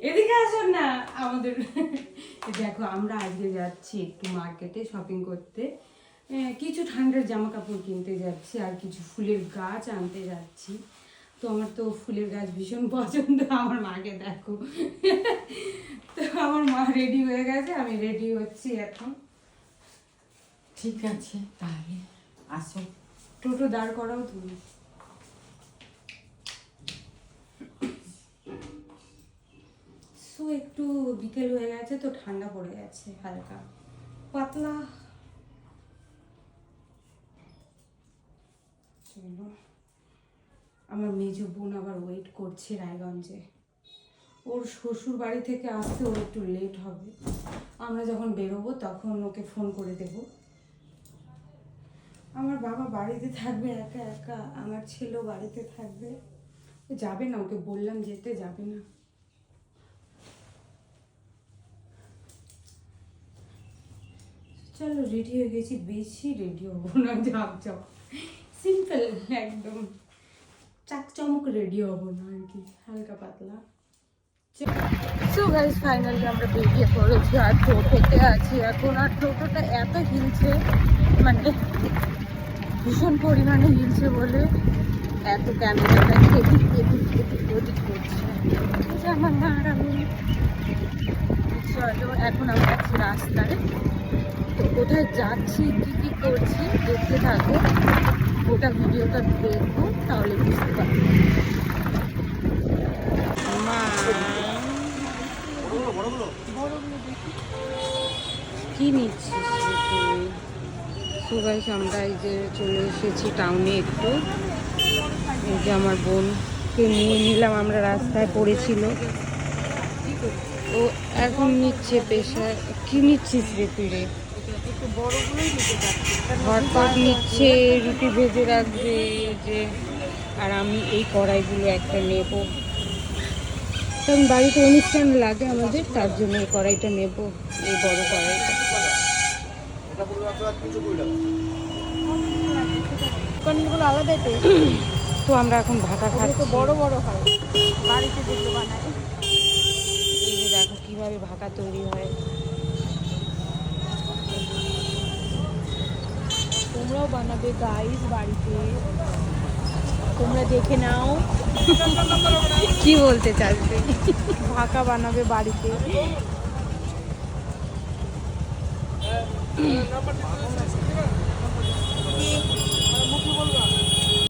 এদিকে আসুন না আমাদের। দেখো আমরা আজকে যাচ্ছি একটু মার্কেটে শপিং করতে, কিছু ঠান্ডার জামা কাপড় কিনতে যাচ্ছি আর কিছু ফুলের গাছ আনতে যাচ্ছি। তো আমার তো ফুলের গাছ ভীষণ পছন্দ। আমার মাকে দেখো, তো আমার মা রেডি হয়ে গেছে, আমি রেডি হচ্ছি এখন। ঠিক আছে তাহলে আসো। টোটো দাঁড় করাও তুমি। সো একটু বিকেল হয়ে গেছে তো ঠান্ডা পড়ে গেছে, হালকা পাতলা। চলো, আমার মেজো বোন আবার ওয়েট করছে রায়গঞ্জে। ওর শ্বশুর বাড়ি থেকে আসতে ওর একটু লেট হবে। আমরা যখন বেরোবো তখন ওকে ফোন করে দেব। আমার বাবা বাড়িতে থাকবে একা একা, আমার ছেলেও বাড়িতে থাকবে। ও যাবে না, ওকে বললাম যেতে, যাবে না। চলো রেডি হয়ে গেছি, বেশি রেডি হবো না, ঝাপঝাপ সিম্পল একদম, চাকচমক রেডি হবো না আর কি, হালকা পাতলা। সো গাইস ফাইনালি আমরা বেরিয়ে পড়েছি আর টোটোতে আছি এখন। আর টোটোটা এত হিলছে, মানে ভীষণ পরিমাণে হিলছে বলে এত ক্যামেরাটা এদিক এদিক এদিক ওদিক করছে। আমার না আর আমি চলো এখন আমরা আছি রাস্তায়। তো কোথায় যাচ্ছি কী কী করছি দেখতে থাকো, গোটা ভিডিওটা দেখবো তাহলে বুঝতে পারবো। কি নিচ্ছিস তুই? সো গাইস আমরা এই যে চলে এসেছি টাউনে একটু। এই যে আমার বোনকে নিয়ে নিলাম, আমরা রাস্তায় পড়েছিল, ও এখন নিচ্ছে পেশায়। কি নিচ্ছিস রে তুই রে? হটপট নিচ্ছে, রুটি ভেজে রাখবে যে। আর আমি এই কড়াইগুলো একটা নেব, কারণ বাড়িতে অনুষ্ঠান লাগে আমাদের, তার জন্য এই কড়াইটা নেব, এই বড় কড়াইটা। আলাদাই তো আমরা এখন ভাতা খাচ্ছি, বড় বড় হয় বাড়িতে যেগুলো বানায়। এই যে দেখো কিভাবে ভাতা তৈরি হয়। তোমরাও বানাবে গাইস বাড়িতে, তোমরা দেখে নাও। কি বলতে চাস তুই? ভাকা বানাবে বাড়িতে।